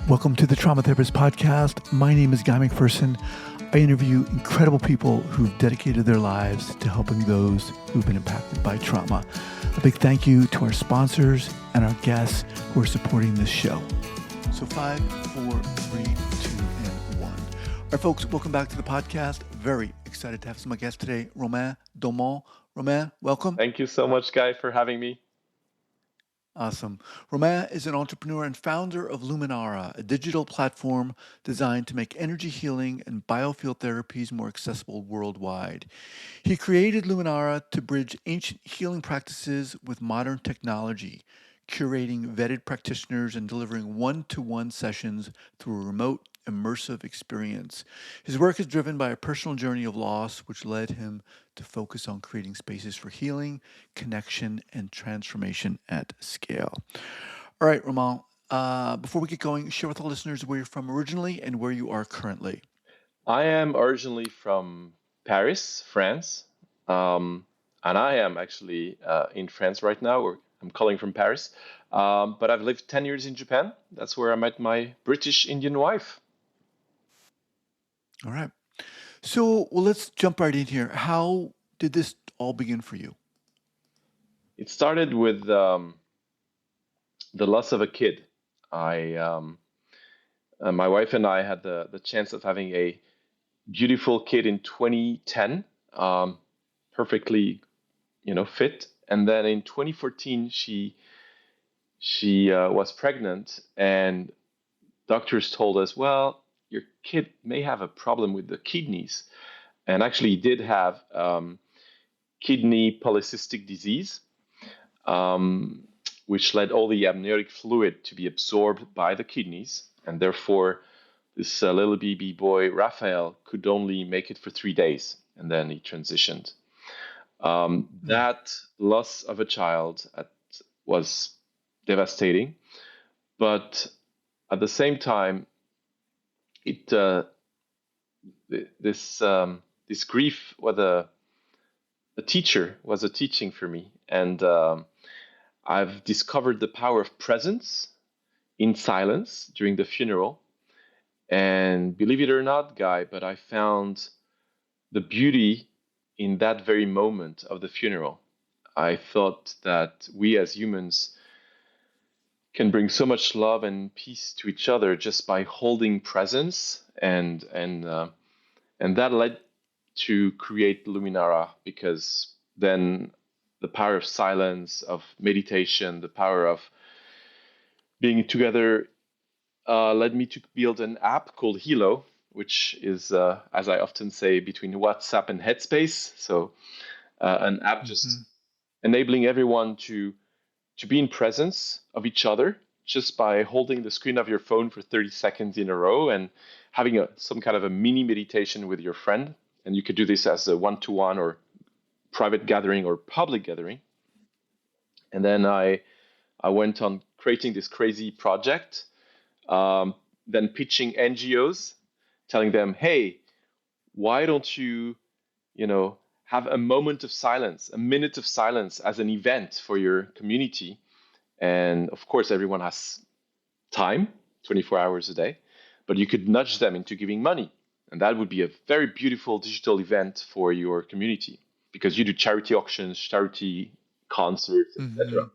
Welcome to the Trauma Therapist Podcast. My name is Guy McPherson. I interview incredible people who've dedicated their lives to helping those who've been impacted by trauma. A big thank you to our sponsors and our guests who are supporting this show. So 5, 4, 3, 2, and 1. All right, folks, welcome back to the podcast. Very excited to have some of my guests today, Romain Daumont. Romain, welcome. Thank you so much, Guy, for having me. Awesome. Romain is an entrepreneur and founder of Luminara, a digital platform designed to make energy healing and biofield therapies more accessible worldwide. He created Luminara to bridge ancient healing practices with modern technology, curating vetted practitioners and delivering one-to-one sessions through a remote, immersive experience. His work is driven by a personal journey of loss, which led him to focus on creating spaces for healing, connection, and transformation at scale. All right, Romain, before we get going, share with our listeners where you're from originally and where you are currently. I am originally from Paris, France, and I am actually in France right now, or I'm calling from Paris, but I've lived 10 years in Japan. That's where I met my British Indian wife. All right. So, let's jump right in here. How did this all begin for you? It started with the loss of a kid. My wife and I had the chance of having a beautiful kid in 2010, perfectly, fit. And then in 2014, she was pregnant, and doctors told us, well, your kid may have a problem with the kidneys. And actually, he did have kidney polycystic disease, which led all the amniotic fluid to be absorbed by the kidneys. And therefore, this little baby boy, Raphael, could only make it for 3 days. And then he transitioned. That loss of a child was devastating. But at the same time, this grief was a teaching for me, and I've discovered the power of presence in silence during the funeral. And believe it or not, Guy, but I found the beauty in that very moment of the funeral. I thought that we as humans can bring so much love and peace to each other just by holding presence, and that led to create Luminara, because then the power of silence, of meditation, the power of being together led me to build an app called Hilo, which is, as I often say, between WhatsApp and Headspace. So an app just enabling everyone to be in presence of each other just by holding the screen of your phone for 30 seconds in a row and having some kind of a mini meditation with your friend. And you could do this as a one-to-one or private gathering or public gathering. And then I went on creating this crazy project, then pitching NGOs, telling them, hey, why don't you, have a moment of silence, a minute of silence as an event for your community. And of course, everyone has time, 24 hours a day, but you could nudge them into giving money. And that would be a very beautiful digital event for your community, because you do charity auctions, charity concerts, etc.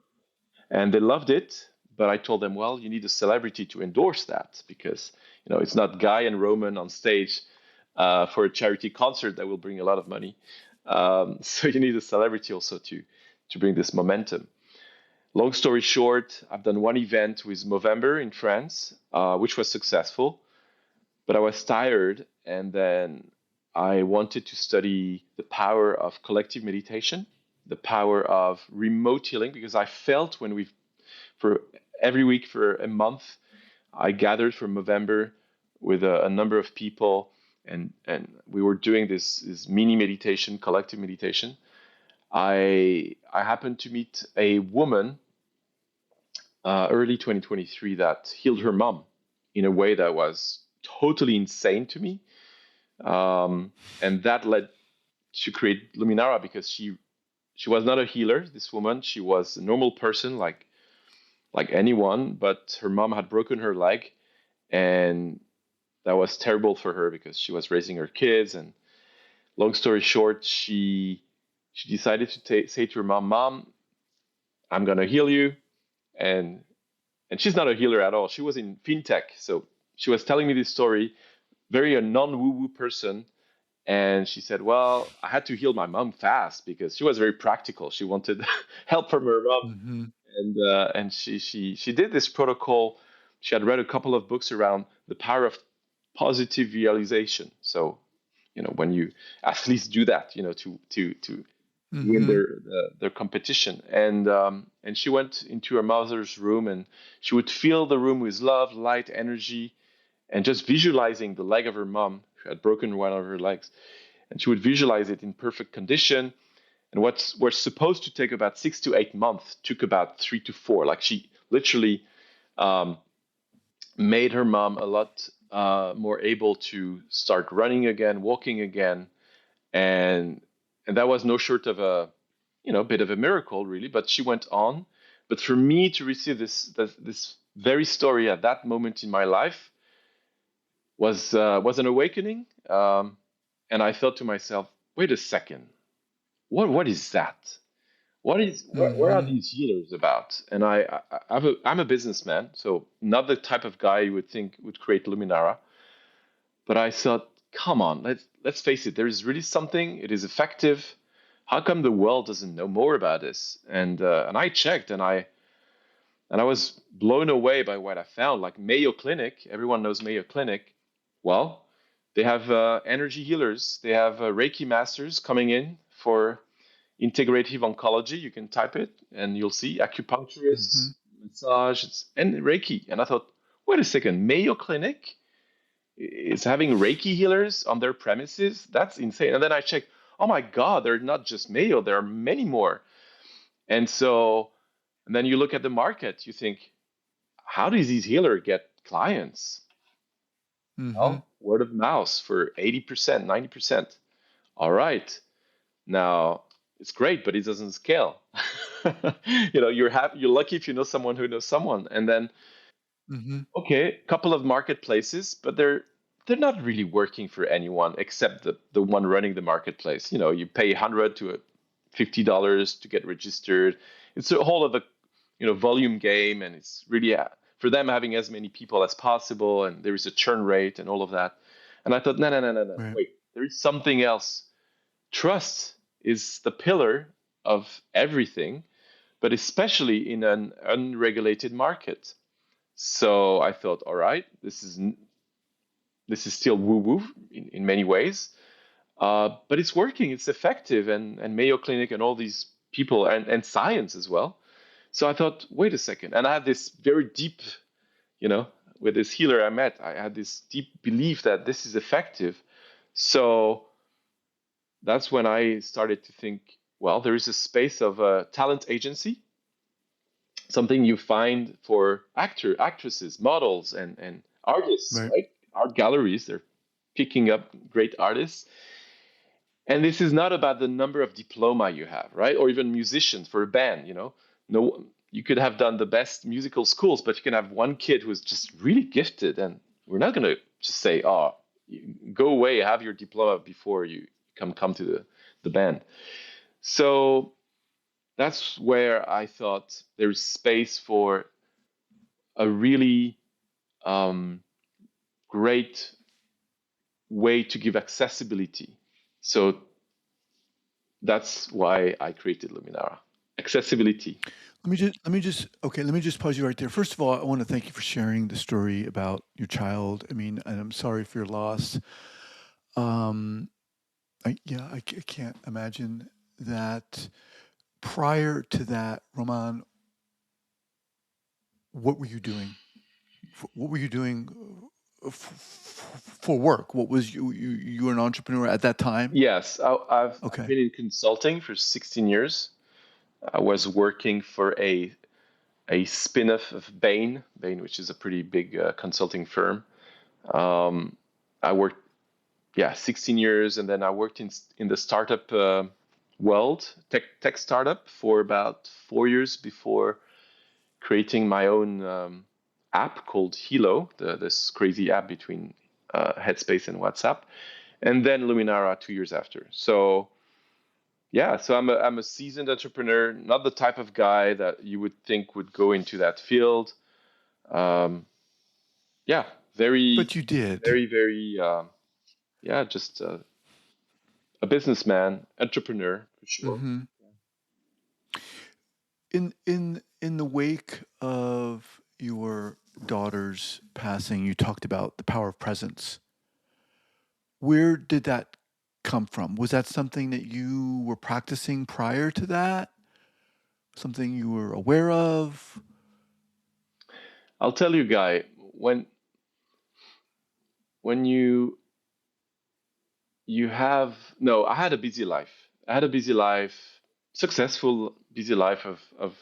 And they loved it. But I told them, well, you need a celebrity to endorse that, because it's not Guy and Romain on stage for a charity concert that will bring a lot of money. So you need a celebrity also to bring this momentum. Long story short, I've done one event with Movember in France, which was successful, but I was tired, and then I wanted to study the power of collective meditation, the power of remote healing, because I felt for every week for a month, I gathered for Movember with a number of people, and we were doing this mini meditation, collective meditation. I happened to meet a woman early 2023 that healed her mom in a way that was totally insane to me. And that led to create Luminara, because she was not a healer, this woman. She was a normal person like anyone, but her mom had broken her leg, and that was terrible for her because she was raising her kids. And long story short, she decided to say to her mom, "Mom, I'm gonna heal you." And she's not a healer at all. She was in fintech, so she was telling me this story, very a non-woo-woo person. And she said, "Well, I had to heal my mom fast because she was very practical. She wanted help from her mom, Mm-hmm. and she did this protocol. She had read a couple of books around the power of positive realization. So, when you athletes do that, to win Mm-hmm. their competition. And she went into her mother's room, and she would fill the room with love, light, energy, and just visualizing the leg of her mom, who had broken one of her legs, and she would visualize it in perfect condition. And what was supposed to take about 6 to 8 months took about 3 to 4. Like, she literally um, made her mom a lot more able to start running again, walking again, and that was no short of a bit of a miracle, really. But she went on. But for me to receive this very story at that moment in my life was an awakening. And I thought to myself, wait a second, what is that? Where are Mm-hmm. these healers about? And I'm a businessman, so not the type of guy you would think would create Luminara. But I thought, come on, let's face it, there is really something. It is effective. How come the world doesn't know more about this? And I checked, and I was blown away by what I found. Like Mayo Clinic, everyone knows Mayo Clinic. Well, they have energy healers. They have Reiki masters coming in for integrative oncology. You can type it, and you'll see Mm-hmm. acupuncturists, massage, and Reiki. And I thought, wait a second, Mayo Clinic is having Reiki healers on their premises? That's insane. And then I checked, oh my God, they're not just Mayo, there are many more. And so, and then you look at the market, you think, how does these healer get clients? Mm-hmm. Well, word of mouth for 80%, 90%. All right. Now, it's great, but it doesn't scale. You're lucky if you know someone who knows someone. And then, Mm-hmm. okay, a couple of marketplaces, but they're not really working for anyone except the one running the marketplace. You pay $100 to $50 to get registered. It's a whole other, volume game, and it's really for them having as many people as possible, and there is a churn rate and all of that. And I thought, no, no, no, no, no, Right. wait, there is something else. Trust is the pillar of everything, but especially in an unregulated market. So I thought, all right, this is still woo woo in many ways, but it's working, it's effective, and Mayo Clinic and all these people and science as well. So I thought, wait a second, and I had this very deep, you know, with this healer I met, I had this deep belief that this is effective. So that's when I started to think, well, there is a space of a talent agency, something you find for actresses, models, and artists, Right. right? Art galleries, they're picking up great artists. And this is not about the number of diploma you have, right? Or even musicians for a band, No, you could have done the best musical schools, but you can have one kid who's just really gifted, and we're not going to just say, "Oh, go away, have your diploma before you come to the band." So that's where I thought there's space for a really um, great way to give accessibility. So that's why I created Luminara. Accessibility. Let me just pause you right there. First of all, I want to thank you for sharing the story about your child. I mean, and I'm sorry for your loss. Um, I can't imagine that. Prior to that, Roman, what were you doing? What were you doing for work? What was you were an entrepreneur at that time? Yes, I've Okay. been in consulting for 16 years. I was working for a spin-off of Bain, which is a pretty big consulting firm. Um, I worked, yeah, 16 years, and then I worked in the startup world, tech startup, for about 4 years before creating my own app called Hilo, this crazy app between Headspace and WhatsApp, and then Luminara 2 years after. So yeah, so I'm a seasoned entrepreneur, not the type of guy that you would think would go into that field. Um, yeah, very, But you did. very, yeah, just a businessman, entrepreneur for sure. Hmm. In the wake of your daughter's passing, you talked about the power of presence. Where did that come from? Was that something that you were practicing prior to that? Something you were aware of? I'll tell you, Guy, when you have no, I had a busy life. I had a busy life, successful busy life of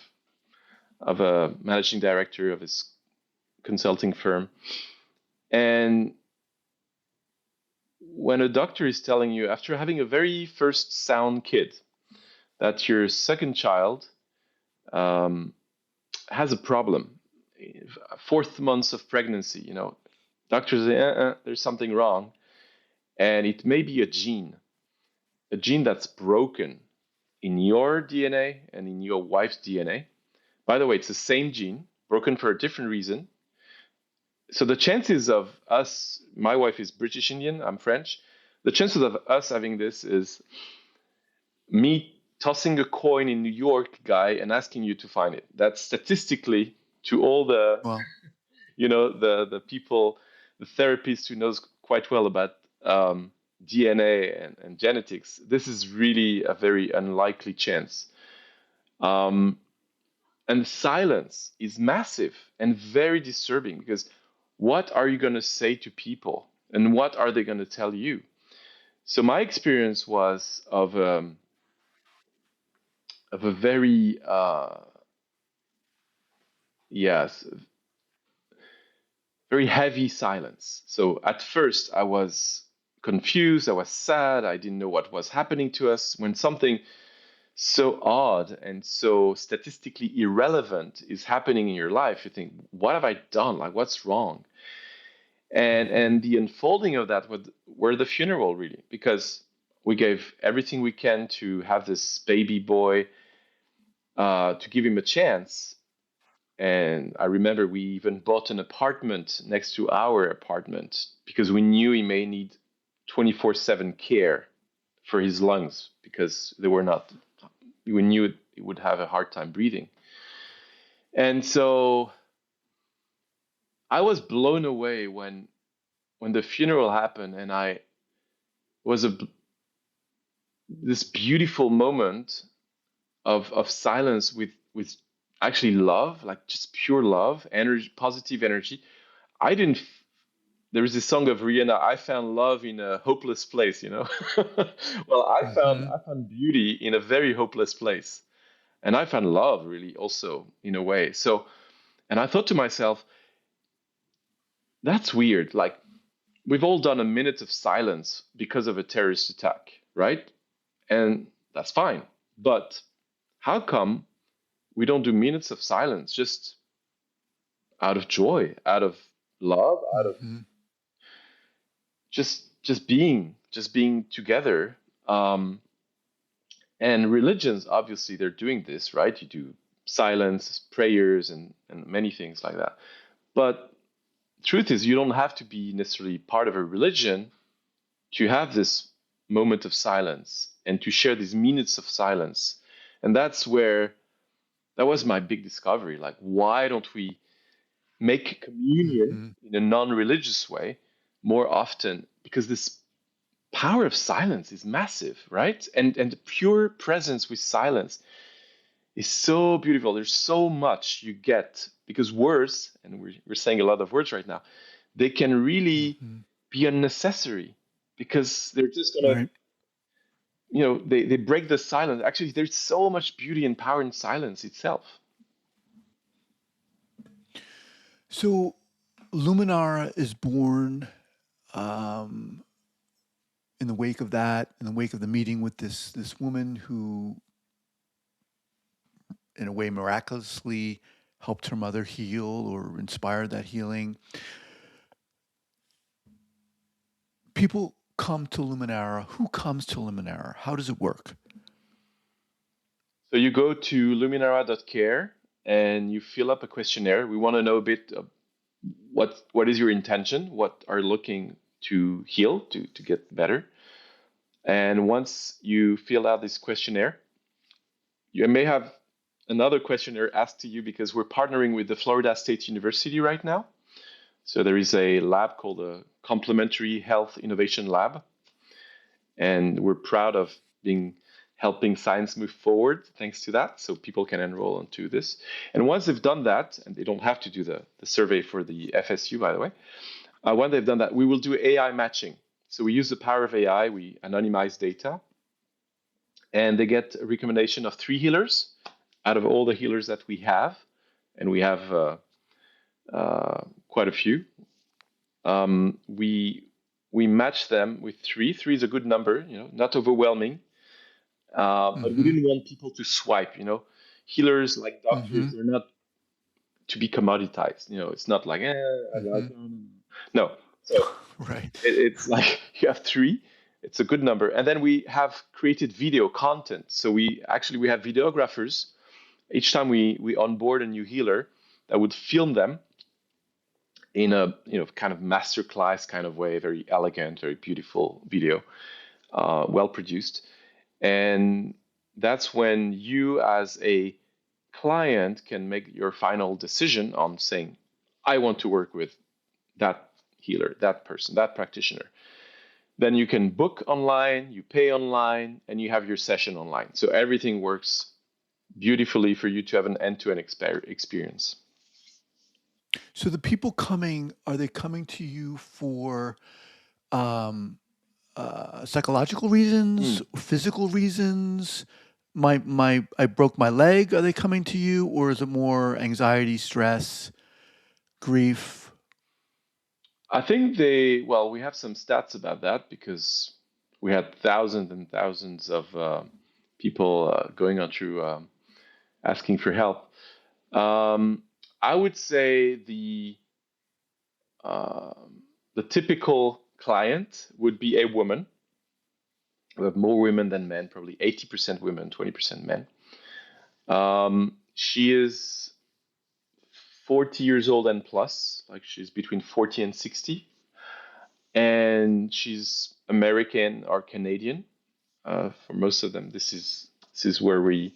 a managing director of his consulting firm. And when a doctor is telling you after having a very first sound kid that your second child um, has a problem, fourth months of pregnancy, doctors say, there's something wrong, and it may be a gene that's broken in your DNA and in your wife's DNA. By the way, it's the same gene, broken for a different reason. So the chances of us, my wife is British Indian, I'm French. The chances of us having this is me tossing a coin in New York, Guy, and asking you to find it. That's statistically to all the, Well, the people, the therapists who knows quite well about DNA and genetics. This is really a very unlikely chance. Um, and silence is massive and very disturbing because what are you going to say to people and what are they going to tell you? So my experience was of a very yes, very heavy silence. So at first I was confused, I was sad, I didn't know what was happening to us when something so odd and so statistically irrelevant is happening in your life. You think, what have I done? Like, what's wrong? And mhm. the unfolding of that were the funeral really, because we gave everything we can to have this baby boy, to give him a chance. And I remember we even bought an apartment next to our apartment because we knew he may need 24/7 care for his lungs because they were not, we knew he would have a hard time breathing. And so I was blown away when the funeral happened, and I was this beautiful moment of silence with actually love, like just pure love, energy, positive energy. I didn't. There is this song of Rihanna. I found love in a hopeless place. Well, Mhm. I found beauty in a very hopeless place, and I found love really also in a way. So, and I thought to myself, that's weird. Like we've all done a minute of silence because of a terrorist attack, right? And that's fine. But how come we don't do minutes of silence just out of joy, out of love, out of Mhm. just being together? Um, and religions, obviously, they're doing this, right? You do silence, prayers, and many things like that. But truth is, you don't have to be necessarily part of a religion to have this moment of silence and to share these minutes of silence. And that was my big discovery. Like, why don't we make communion Mhm. in a non-religious way more often? Because this power of silence is massive, right? And pure presence with silence is so beautiful. There's so much you get because words, and we're saying a lot of words right now, they can really Mhm. be unnecessary because they're just gonna, Right. they break the silence. Actually, there's so much beauty and power in silence itself. So Luminara is born um, in the wake of that, in the wake of the meeting with this woman who, in a way, miraculously helped her mother heal or inspired that healing. People come to Luminara. Who comes to Luminara? How does it work? So you go to luminara.care and you fill up a questionnaire. We want to know a bit of what is your intention, what are you looking to heal, to get better. And once you fill out this questionnaire, you may have another questionnaire asked to you because we're partnering with the Florida State University right now. So there is a lab called the Complementary Health Innovation Lab, and we're proud of being helping science move forward thanks to that. So people can enroll into this. And once they've done that, and they don't have to do the survey for the FSU, by the way, when they've done that, we will do AI matching. So we use the power of AI, we anonymize data, and they get a recommendation of 3 healers out of all the healers that we have, and we have quite a few. We match them with three. Three is a good number, not overwhelming. But we Mm-hmm. didn't want people to swipe. Healers like doctors, Mm-hmm. they're not to be commoditized. It's not like I Mm-hmm. like no. So Right. it's like you have three. It's a good number, and then we have created video content. So we have videographers. Each time we onboard a new healer, that would film them in a kind of masterclass kind of way, very elegant, very beautiful video, well produced. And that's when you, as a client, can make your final decision on saying, I want to work with that healer, that person, that practitioner. Then you can book online, you pay online, and you have your session online. So everything works beautifully for you to have an end-to-end experience. So the people coming, are they coming to you for um, psychological reasons, Mm. physical reasons? I broke my leg. Are they coming to you, or is it more anxiety, stress, grief? I think we have some stats about that because we had thousands and thousands of people going on through asking for help. Um, I would say the typical client would be a woman. We have more women than men, probably 80% women, 20% men. She is 40 years old and plus, like she's between 40 and 60, and she's American or Canadian. For most of them, this is where we're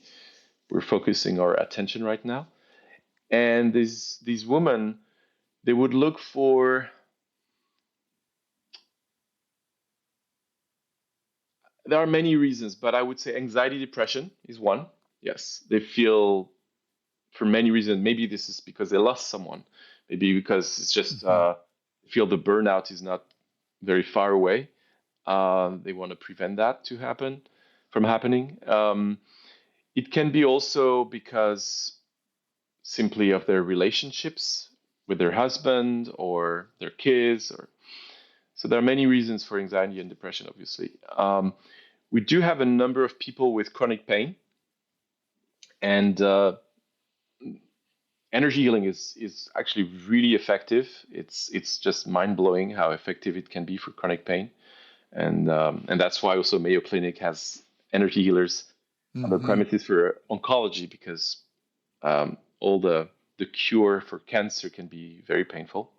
focusing our attention right now. And these women, they would look for. There are many reasons, but I would say anxiety, depression is one. Yes, they feel for many reasons. Maybe this is because they lost someone. Maybe because it's just Hmm. feel the burnout is not very far away. They want to prevent that to happen from happening. It can be also because simply of their relationships with their husband or their kids, or so there are many reasons for anxiety and depression. Obviously, we do have a number of people with chronic pain, and energy healing is actually really effective. It's just mind blowing how effective it can be for chronic pain, and that's why also Mayo Clinic has energy healers on the Hmm. premises for oncology because all the cure for cancer can be very painful.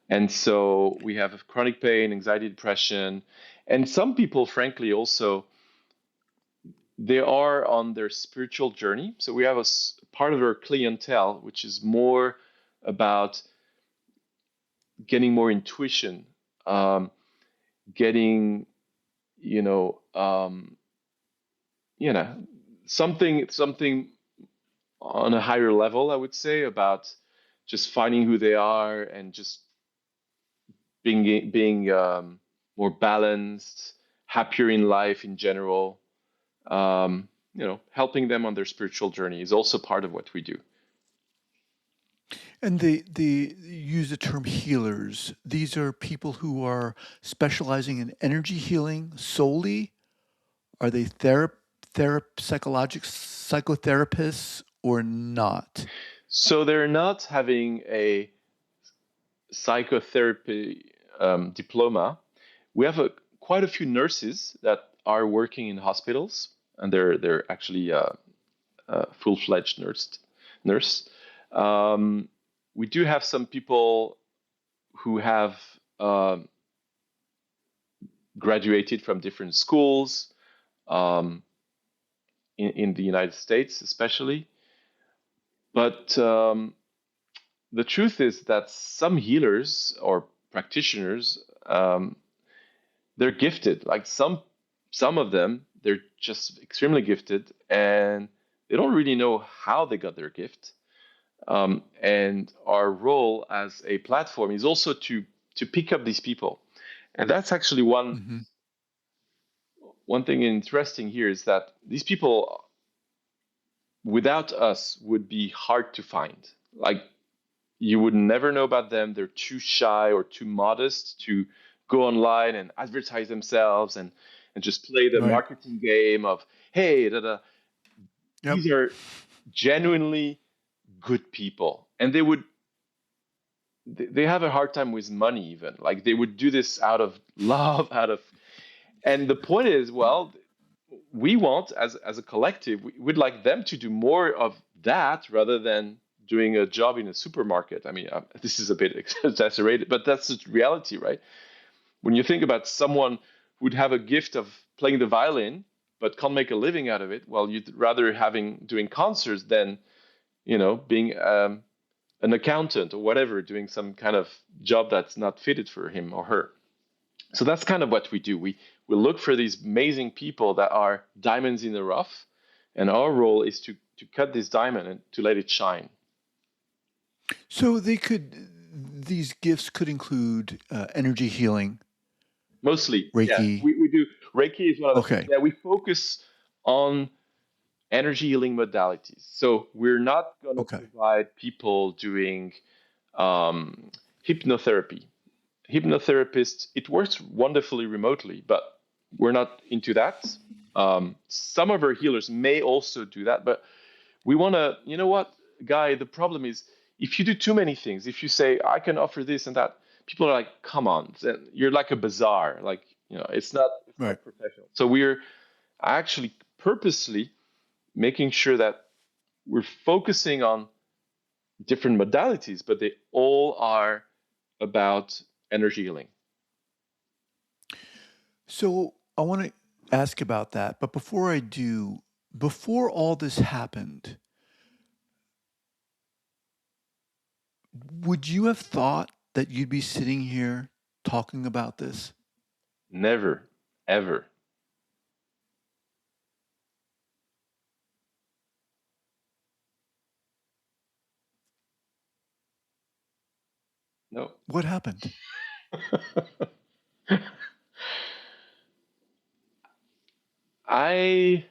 And so we have chronic pain, anxiety, depression, and some people, frankly, also they are on their spiritual journey. So we have part of our clientele which is more about getting more intuition, getting you know um, you know something on a higher level. I would say about just finding who they are and just being more balanced, happier in life in general. Helping them on their spiritual journey is also part of what we do. And the you use the term healers. These are people who are specializing in energy healing solely. Are they psychologic psychotherapists or not? So they're not having a psychotherapy diploma. We have quite a few nurses that are working in hospitals, and they're actually full-fledged nurse. Um, we do have some people who have um, graduated from different schools um, in the United States, especially. But the truth is that some healers or practitioners, they're gifted. Like some of them, they're just extremely gifted, and they don't really know how they got their gift. And our role as a platform is also to pick up these people. And that's actually Hmm. one thing interesting here is that these people without us would be hard to find. Like you would never know about them. They're too shy or too modest to go online and advertise themselves and just play the Right. marketing game of, hey, da, da. Yep. These are genuinely good people. And they have a hard time with money even. Like they would do this out of love, out of, and the point is, well, we want as a collective, we'd like them to do more of that rather than doing a job in a supermarket. I mean, this is a bit exaggerated, but that's the reality, right? When you think about someone who'd have a gift of playing the violin but can't make a living out of it, well, you'd rather having doing concerts than being an accountant or whatever, doing some kind of job that's not fitted for him or her. So that's kind of what we do. We look for these amazing people that are diamonds in the rough, and our role is to cut this diamond and to let it shine. So these gifts could include energy healing, Mostly, yeah, Reiki. we do. Reiki is one of the things. Okay. Yeah, we focus on energy healing modalities. So we're not going to Okay. provide people doing um, hypnotherapy. Hypnotherapists, it works wonderfully remotely, but we're not into that. Some of our healers may also do that, but we want to, you know what, Guy, the problem is if you do too many things, if you say, I can offer this and that, people are like, come on, you're like a bazaar. Like, it's Right. not professional. So we're actually purposely making sure that we're focusing on different modalities, but they all are about energy healing. So I want to ask about that, but before I do, before all this happened, would you have thought that you'd be sitting here talking about this? Never, ever. No. What happened? I,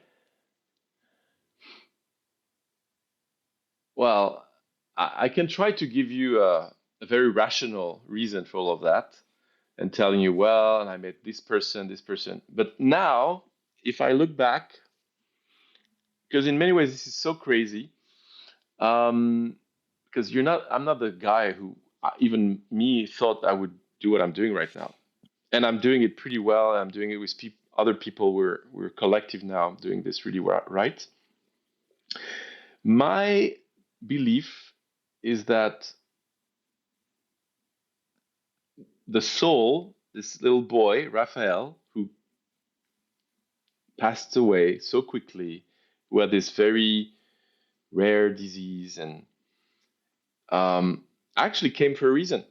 well, I can try to give you a very rational reason for all of that and telling you, well, and I met this person, this person. But now, if I look back, because in many ways this is so crazy, um, because I'm not the guy who even me thought I would do what I'm doing right now. And I'm doing it pretty well. I'm doing it with other people. We're collective now doing this really right. My belief is that the soul, this little boy, Raphael, who passed away so quickly, who had this very rare disease, and actually came for a reason.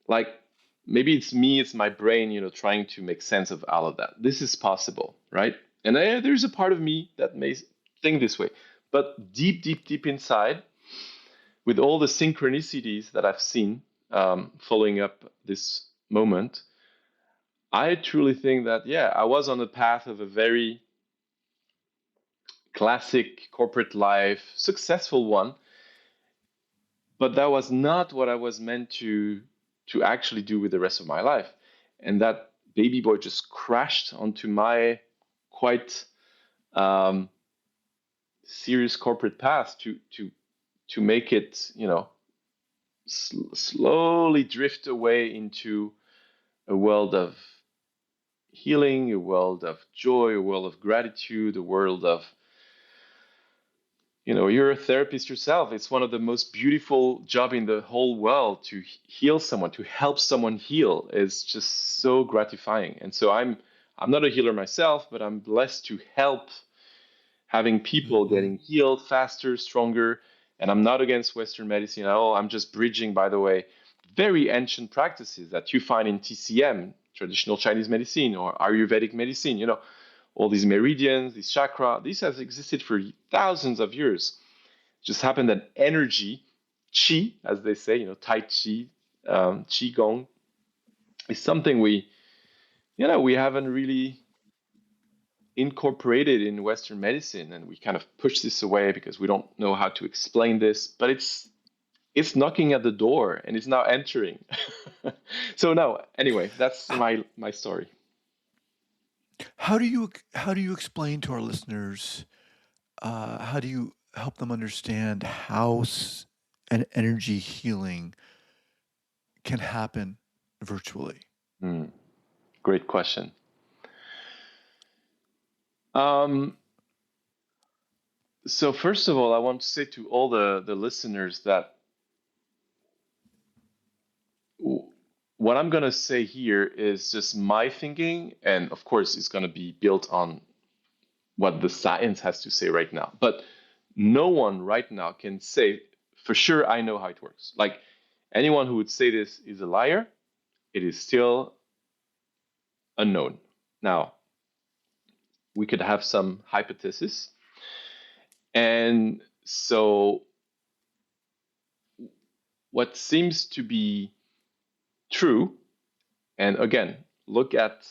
Like maybe it's me, it's my brain, trying to make sense of all of that. This is possible, right? And there's a part of me that may think this way, but deep, deep, deep inside, with all the synchronicities that I've seen following up this moment, I truly think that, yeah, I was on the path of a very classic corporate life, successful one, but that was not what I was meant to actually do with the rest of my life. And that baby boy just crashed onto my quite um, serious corporate path to to make it, slowly drift away into a world of healing, a world of joy, a world of gratitude, a world of, you're a therapist yourself. It's one of the most beautiful job in the whole world to heal someone, to help someone heal. It's just so gratifying. And so I'm not a healer myself, but I'm blessed to help having people Hmm. getting healed faster, stronger. And I'm not against Western medicine at all. I'm just bridging, by the way, very ancient practices that you find in TCM, traditional Chinese medicine, or Ayurvedic medicine. All these meridians, these chakra, this has existed for thousands of years. It just happened that energy, qi, as they say, Tai Chi, Qi Gong, is something we haven't really incorporated in Western medicine, and we kind of push this away because we don't know how to explain this. But it's knocking at the door and it's now entering. So no, anyway, that's H- my story. how do you explain to our listeners? How do you help them understand how an energy healing can happen virtually? Hmm, great question. Um, so first of all, I want to say to all the listeners that what I'm gonna say here is just my thinking, and of course, it's gonna be built on what the science has to say right now. But no one right now can say for sure I know how it works. Like anyone who would say this is a liar. It is still unknown. Now, we could have some hypothesis. And so what seems to be true, and again, look at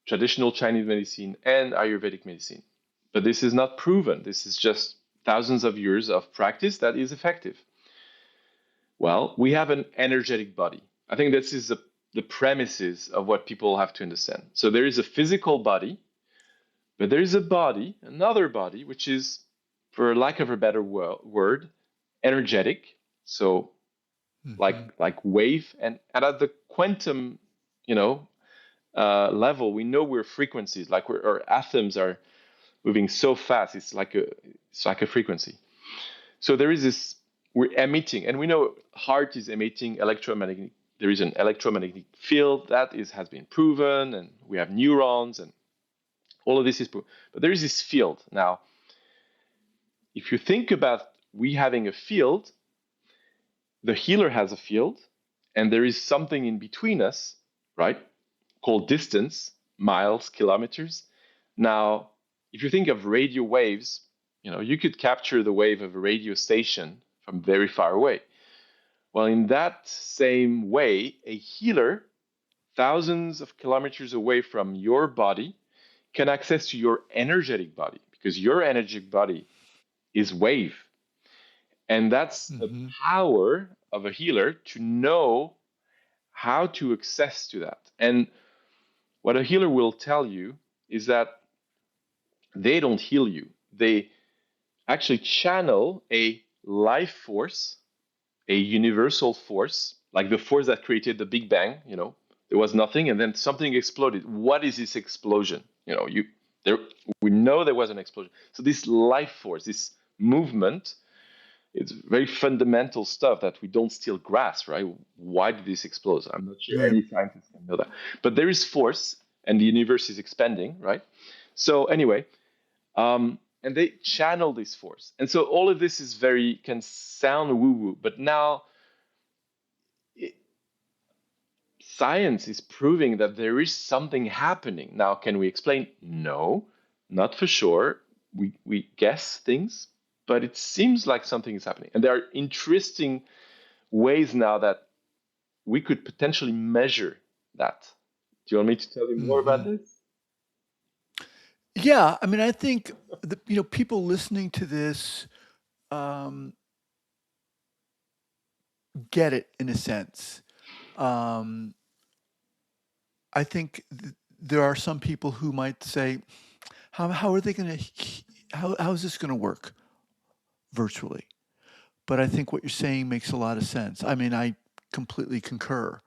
traditional Chinese medicine and Ayurvedic medicine. But this is not proven. This is just thousands of years of practice that is effective. Well, we have an energetic body. I think this is the premises of what people have to understand. So there is a physical body, but there is a body, another body, which is, for lack of a better word, energetic. So Hmm. like wave, and at the quantum, you know, level, we know we're frequencies. Like our atoms are moving so fast. It's like a frequency. So there is this, we're emitting, and we know heart is emitting electromagnetic. There is an electromagnetic field that has been proven, and we have neurons, and all of this is proven. But there is this field. Now, if you think about we having a field, the healer has a field, and there is something in between us, right? Called distance, miles, kilometers. Now, if you think of radio waves, you could capture the wave of a radio station from very far away. Well, in that same way, a healer, thousands of kilometers away from your body, can access to your energetic body because your energetic body is wave. And that's the Hmm. power of a healer to know how to access to that. And what a healer will tell you is that they don't heal you. They actually channel a life force, a universal force, like the force that created the Big Bang. There was nothing, and then something exploded. What is this explosion? There we know there was an explosion. So this life force, this movement, it's very fundamental stuff that we don't still grasp, right? Why did this explode? I'm not sure Right. any scientist can know that. But there is force, and the universe is expanding, right? So anyway, and they channel this force, and so all of this is can sound woo woo, but now it, science is proving that there is something happening. Now, can we explain? No, not for sure. We guess things, but it seems like something is happening, and there are interesting ways now that we could potentially measure that. Do you want me to tell you more about Hmm. this? Yeah, I mean, I think people listening to this um, get it in a sense. Um, I think there are some people who might say, "How are they going to? How is this going to work virtually?" but I think what you're saying makes a lot of sense. I mean, I completely concur,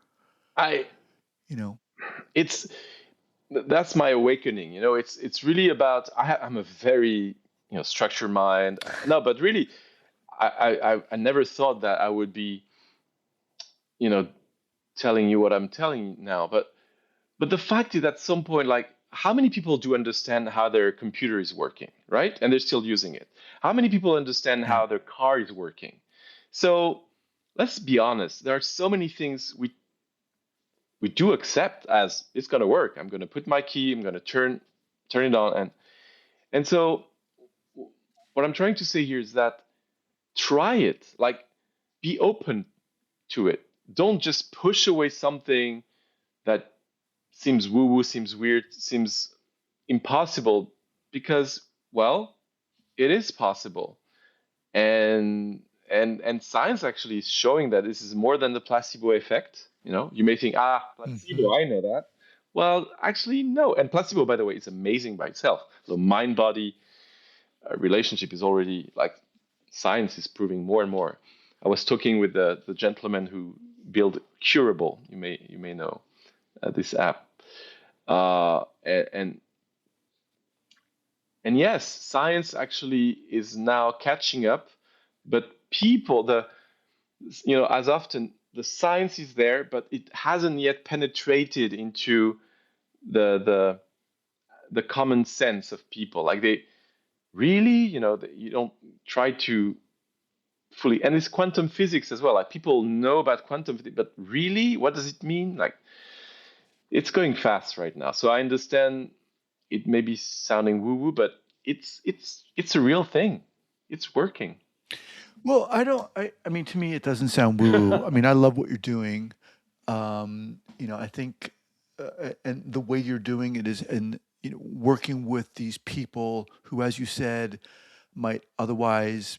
I you know. it's that's my awakening. It's really about I'm a very structured mind. No, but really, I never thought that I would be you know telling you what I'm telling you now. But the fact is, at some point, like, how many people do understand how their computer is working, right? And they're still using it. How many people understand Yeah. how their car is working? So let's be honest. There are so many things we do accept as it's going to work. I'm going to put my key. I'm going to turn it on, and so what I'm trying to say here is that try it. Like, be open to it. Don't just push away something that seems woo woo, seems weird, seems impossible, because, well, it is possible. And science actually is showing that this is more than the placebo effect. You may think, Hmm. placebo, I know that. Well, actually, no. And placebo, by the way, is amazing by itself. The mind body relationship is already, like, science is proving more and more. I was talking with the gentleman who built Curable. You may know this app. And yes, science actually is now catching up, but people, as often the science is there, but it hasn't yet penetrated into the the common sense of people. Like, they really, you don't try to fully, and it's quantum physics as well. Like, people know about quantum physics, but really, what does it mean? Like, it's going fast right now. So I understand it may be sounding woo woo, but it's a real thing. It's working. Well, I don't. I mean, to me, it doesn't sound woo woo. I mean, I love what you're doing. I think, and the way you're doing it is, and working with these people who, as you said, might otherwise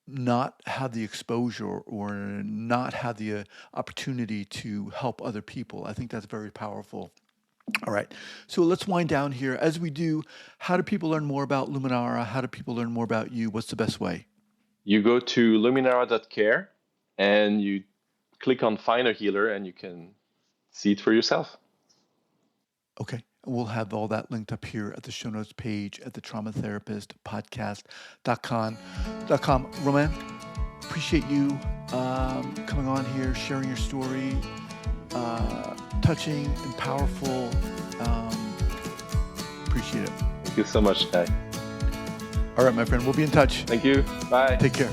not have the exposure or not have the opportunity to help other people. I think that's very powerful. All right. So let's wind down here. As we do, how do people learn more about Luminara? How do people learn more about you? What's the best way? You go to luminara.care and you click on Find a Healer and you can see it for yourself. Okay. We'll have all that linked up here at the show notes page at the traumatherapistpodcast.com. Romain, appreciate you coming on here, sharing your story. Touching and powerful. Um, Appreciate it. Thank you so much, Guy. All right, my friend. We'll be in touch. Thank you. Bye. Take care.